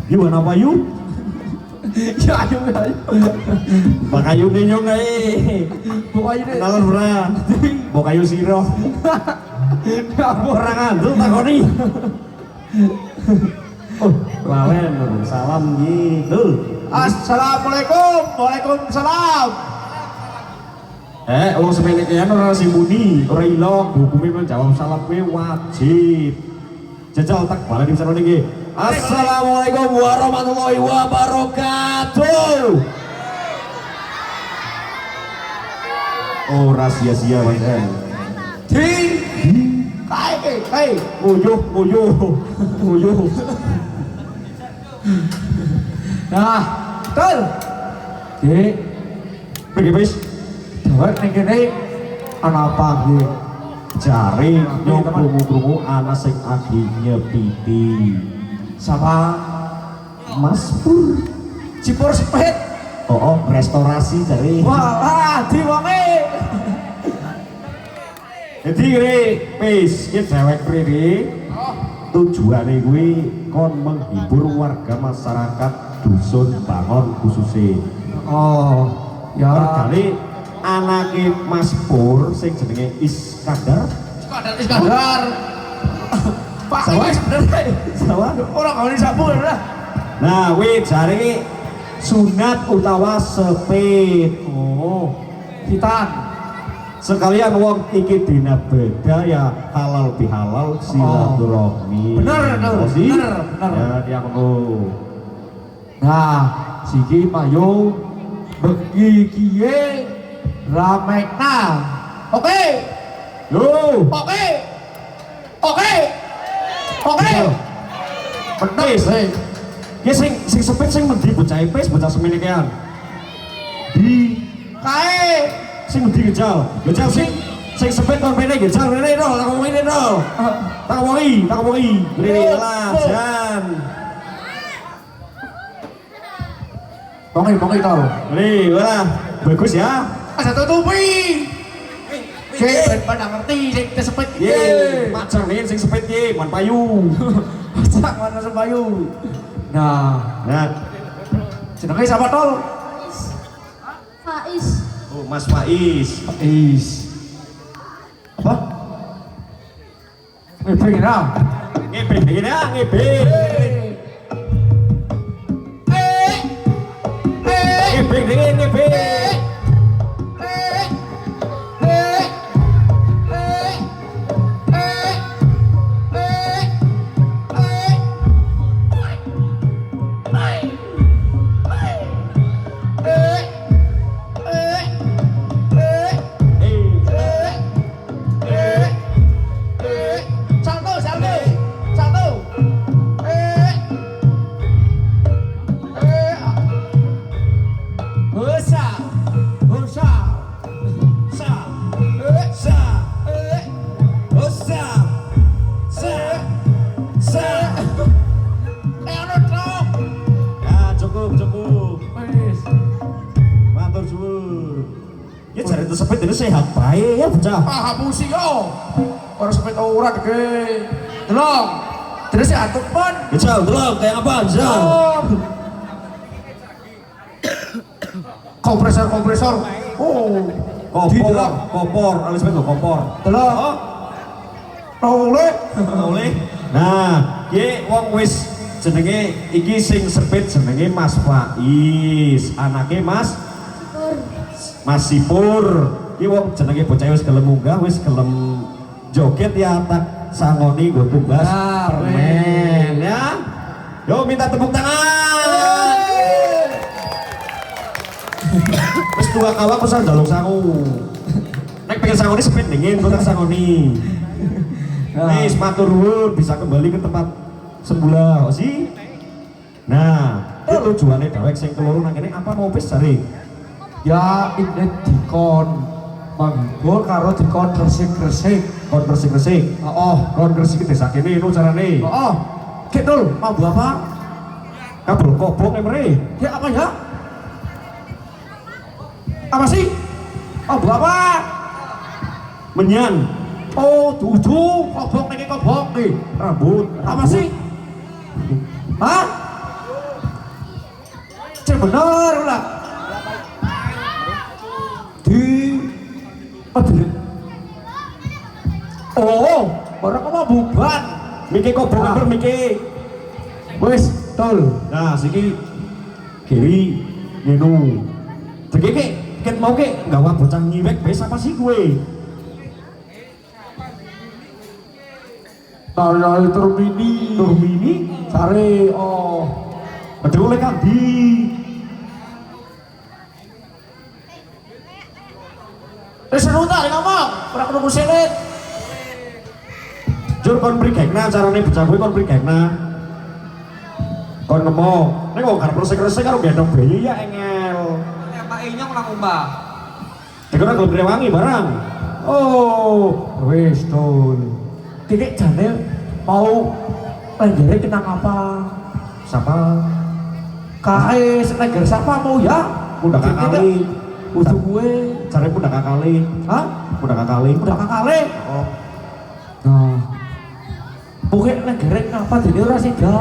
Gimana Bayu? Ya ayo ayo. Bakayu kenyong ae. Bukayu deh. Naon ora? Bokayu siro. Ora ngandel takoni. Oh, lawen salam gitu. Assalamualaikum. Waalaikumsalam. Wong semene kian ora simuni, ora ilok, hukume menjawab salam kuwi wajib. Jajal tak balen di sana niki. Assalamualaikum warahmatullahi wabarakatuh. Oh, rahasia-sia Mas En. Kai. Uyuh. Nah, betul. Pergi bis. Dewek ning kene ana apa iki? Jare nyong krungu-krungu ana sing agi nyepiti. Sama Mas Pur. Cipur sepet. Oh, restorasi jare. Wah, di wonge. Jadi gini, pis, kita cewek priri tujuannya gue kon menghibur warga masyarakat dusun Bangon khususnya. Oh, ya. Kali anaknya Mas Pur, sing jenenge Iskandar. Pak, Sawa? sebenarnya. Sawa? Orang kau ini sabu lah. Nah, gue cari sunat utawa sepit. Oh, hitam. Sekalian wong iki dina beda ya halal bihalal silaturahmi. Bener. Ya dia ngono. Nah, siki payo begi kiye ramekna. Oke. Pedes ya sing sepit sing mendi bocah ipis bocah semene kean. Di Kae. sing mendi gejal sing sepit kon mene gejal mene ro tak ngomongin ro. Tak ngomongi. Mrene lah jan. Bongi tau. Mrene ora bagus ya. Satu tupi. Oke, pada ngerti sing kesepit Ye, macam nih sing sepit ye, man payu. Cak mana sebayu. Nah, jenenge siapa tol? Faiz. Oh, Mas Faiz. Apa? Ngepeng ya? Ngepeng ya, ngepeng. Ngepeng. Sepet ini sehat baik ya bocah. Hapusi yo. Orang sepet ora deke. Delok. Terus ya atuk pon. Bocah, delok kayak apa bocah? Kompresor. Oh. Kompor, alis betul kompor. Delok. Oleh. Nah, ye wong wis jenenge iki sing sepet jenenge Mas Faiz, anake Mas Sipur. Iki wong jenenge bocah wis gelem munggah, wis gelem joget ya tak sangoni nggo tumbas permen ya. Yo minta tepuk tangan. Wis tua kawak usah njaluk sangu. Nek pengen sangoni sepit dingin kok tak sangoni. Wis matur nuwun bisa kembali ke tempat semula sih. Nah, tujuane dhewek sing keloro nang kene apa mau wis jare? Ya ini dikon menghibur karo dikon gresik-gresik. Kon gresik-gresik. Oh, Kon gresik desa kene ngono carane. oh, Kidul, mau buat apa? Kabel kobong emre. Ya apa ya? Apa sih? Mau buat apa? Menyan. Oh, tujuh, kobok nih. Rambut. Apa sih? Hah? Cek bener lah. Di Madrid. Oh, orang kamu buban. Miki kobong emre miki. Wes, tol. Nah, siki kiri ngenu. Deke ket mau ke gawa bocah nyiwek wis apa sih gue? Tari termini. Turmini Cari, oh. aduh oleh kandi. Seru tak ngomong, pernah ketemu selit. Jur kon prigekna carane bocah gue kon prigekna. Kon ngomong, nek kok karep resik-resik karo gendong bayi ya engel. Pak Inyong nang umbah. Dikira gelem rewangi barang. Oh, wes tol. Titik jane mau lenggere kenang apa? Siapa? Kae lenggere siapa mau ya? Udah kakali. Udah gue. Carane udah kakali. Hah? Udah kakali. Udah kakale. Oh. Nah. Pokoknya lenggere ngapa dene ora sida.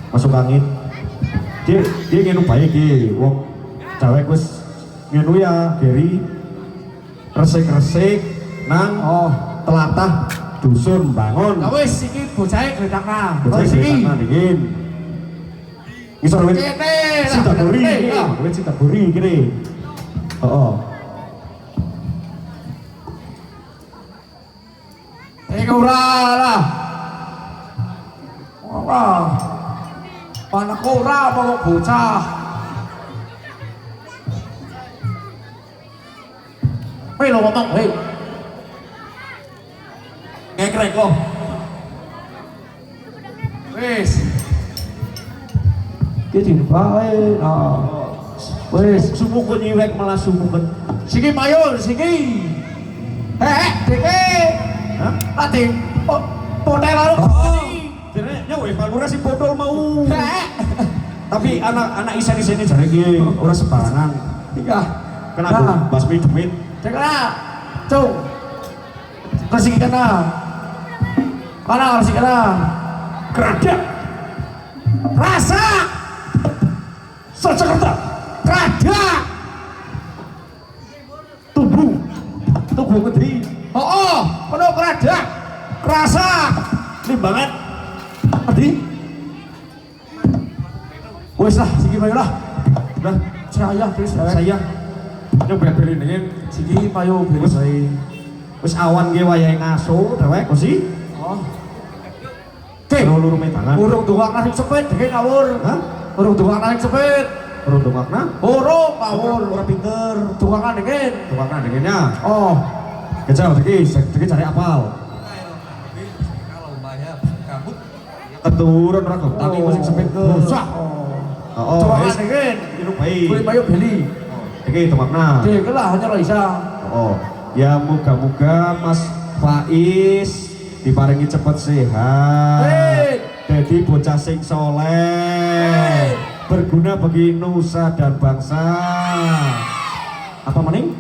Masuk angin. Dia ngenu bae iki. Wong cewek wis ngenu ya, Geri. Resik-resik nang telatah dusun bangun. Ya wis iki bocahe gledakna. Bocah Wis iki. iki nangin. Isor wit Kene. Cinta Buri iki. Wit Cinta Buri kene. Heeh. Ora lah. Ora. Anak ora apa kok bocah. Hei lo ngomong, hei. Ngekrek kok. Wis. Ki dibae. Wis, Sumukun nyiwek malah sumukun. siki mayul, siki. Deke. Hah? Ati. Potel lalu. Dene nyawe palura si bodol mau. Tapi anak isen-isen jare iki ora sembarangan. Tiga. Kena aku basmi demit. Kena. Cung. Kasih kena. Mana kasih kena? Keradak. Rasa. Sajakarta. Keradak. Tubuh gede. Oh, penuh keradak. Kerasa. Limbangan. Adi. Wes lah, siki payu lah. Udah, Saya terus saya nyoba beliningin siki payu wis beres. wis awan ge wayahe ngaso dhewek kosi. Oh. Oke. Loro metangan. Urung doang nasi sepet, deke ngawur. Hah? Urung doang nasi sepet. Urung dongakna? Urung ngawur. Ora pinter. Doangan deke. Dongakna dengennya. Oh. Kecil deki cari apal. Kalau umbahnya gabut. Keturun ora kok, tapi musik sepet ke. Rusak. Oh, Doangan wis deke. ilu bae. Kulit payu beli. Iki dongakna. Deke lah hanya Raisa. Oh, ya moga-moga Mas Faiz diparingi cepet sehat. Jadi bocah sing soleh, berguna bagi nusa dan bangsa. Apa maning?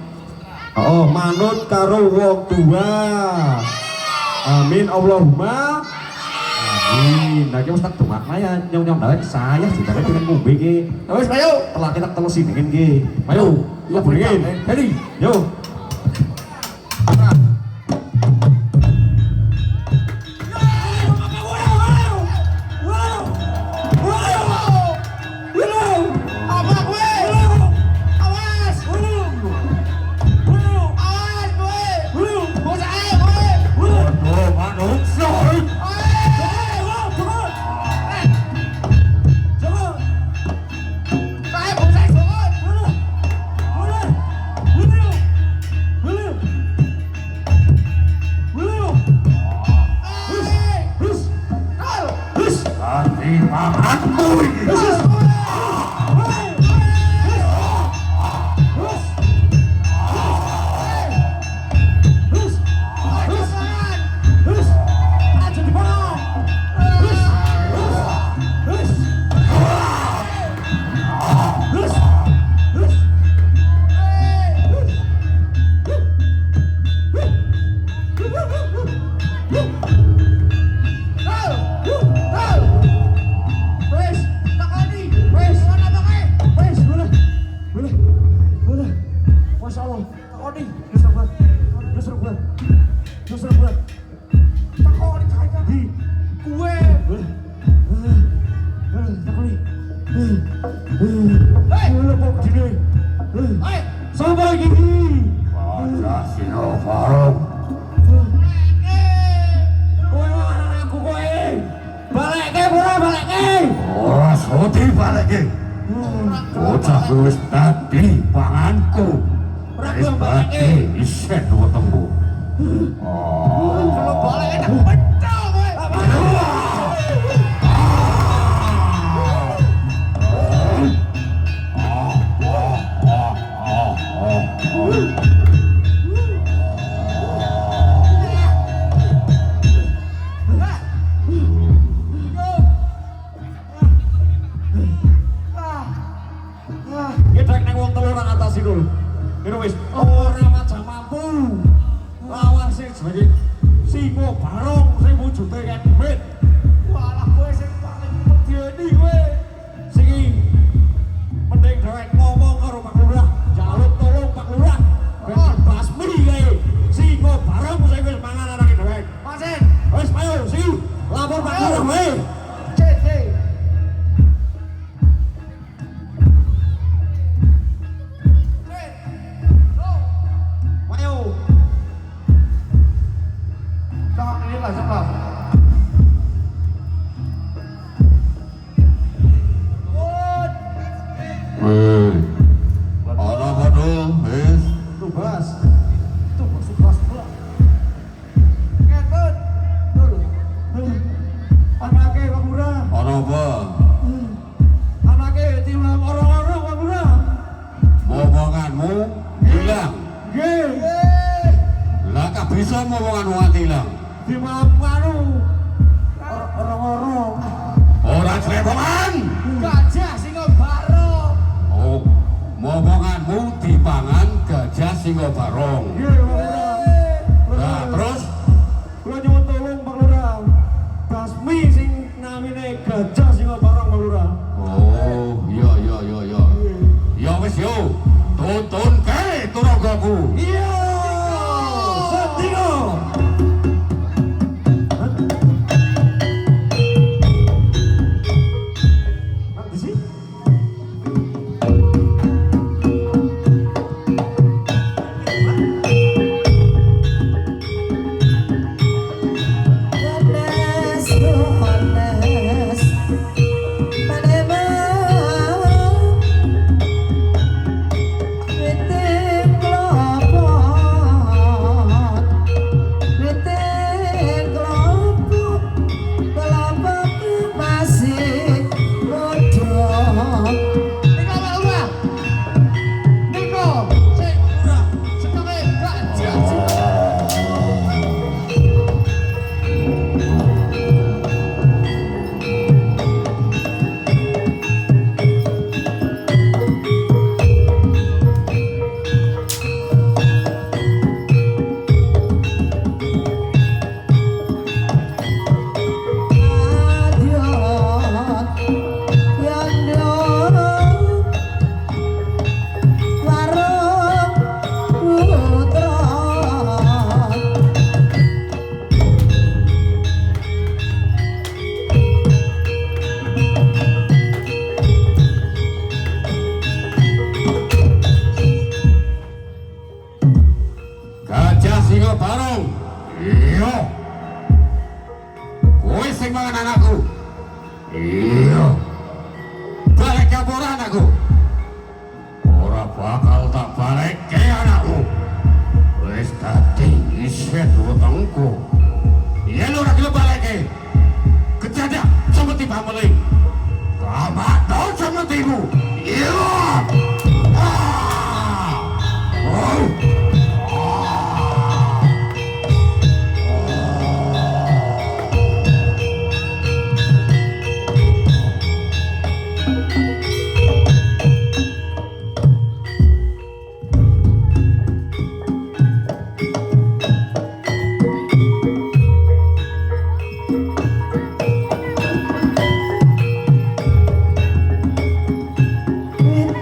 Oh, manut karo wong tua. Amin Allahumma. Amin. Nah, kita mesti tumak ya nyong-nyong dalek saya jare pengen ngombe iki. Wes payu. Telah kita telusin dingin iki. Ayo, Ya dingin. Heli. Yo. Apa gue? Awas. Awas gue. Bocah gue. Kayak bocah banget. Lho kok dene. Hei, Sapa iki? Wajah Sinovarum. Kowe marani aku kowe. Balekke ora balekke. Ora sudi balekke. Bocah wis tadi panganku. Wis bati isih wetengku. kalau balik enak pedang kowe. Gedek nek wong telu nang atas iku. Kira wis ora macam mampu. Lawan sing jenenge Singo Barong sing wujude kaya duit. Walah kowe sing paling medeni kowe. Sing iki mending dhewek ngomong karo Pak Lurah, njaluk tolong Pak Lurah. Ben dibasmi kae. Singo Barong sing wis mangan anake dhewek. Masin, Wis ayo sing lapor Pak Lurah wae. cek. Ayo. Jangan ini lah, cepat. Weh. Ana padha wis. Tubas. Tuh, masuk kelas pula. Ngetut. Tuh. Anake Pak Lurah. Ana apa? Anake timbang orang-orang Pak Lurah. Momonganmu hilang. Nggih. Lah kak bisa momongan wong hilang. Timbang anu orang-orang. Ora cletongan. Gajah Singo Barong. Oh, momonganmu dipangan gajah Singo Barong. Nggih Pak Lurah. Nah, terus Kula nyuwun tolong Pak Lurah. Basmi sing namine gajah Singo Barong Pak Lurah. oh, iya. Ya wis yo. Tuntun ke turagaku. Iya. Setio. Nanti sih. Niko Pak Lurah. Niko, sing murah. Senenge gajah. Gajah Singo Barong. Iya. Kowe sing mangan anakku. Iya. Balik apa ora anakku? Ora bakal tak balik ke anakku. Wis tadi isih wetengku. Yen ora gelem balik kejadak seperti pameling. Kamat tau semetimu. Iya. Oh. With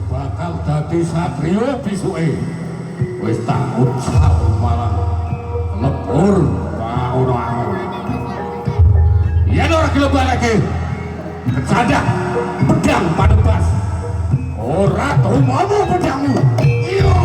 bakal dadi satria bisuke. Wis tak ucap malah lebur ngono aku. Yen ora gelem bareke kecadak pedang padebas. Ora tumono pedangmu. Iya.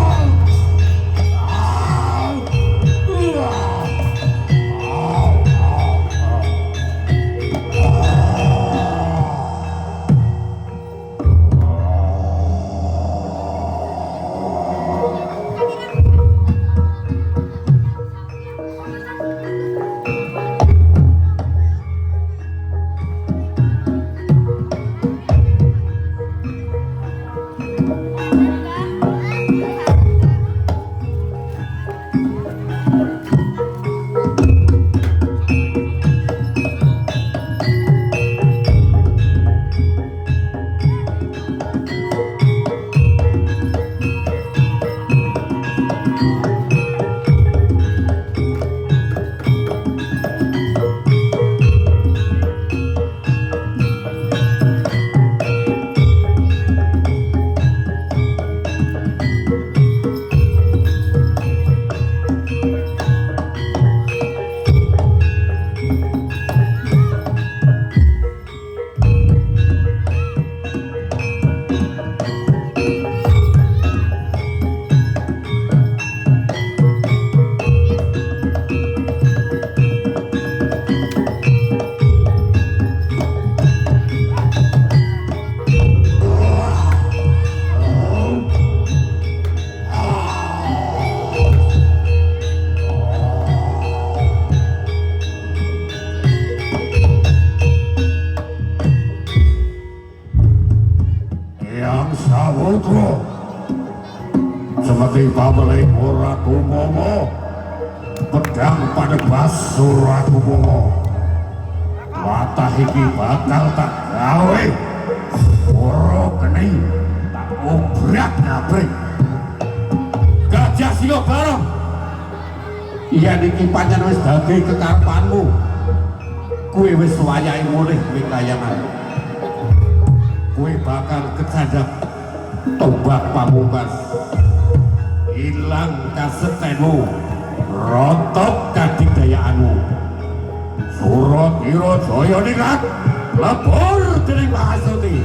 Samudra semati pabelih ora tumomo pedang padebas ora tumomo watah iki bakal tak gawe ora kening tak obrak-abrik Gajah Singa Barong yen iki pancen wis dadi kekarepanmu kuwi wis wayahe mulih wikayangan kuwi bakal kecadak tombak pamungkas ilang kasetenmu rontok kadidayaanmu Suratira Jaya ningrat lebur dening Mahasuti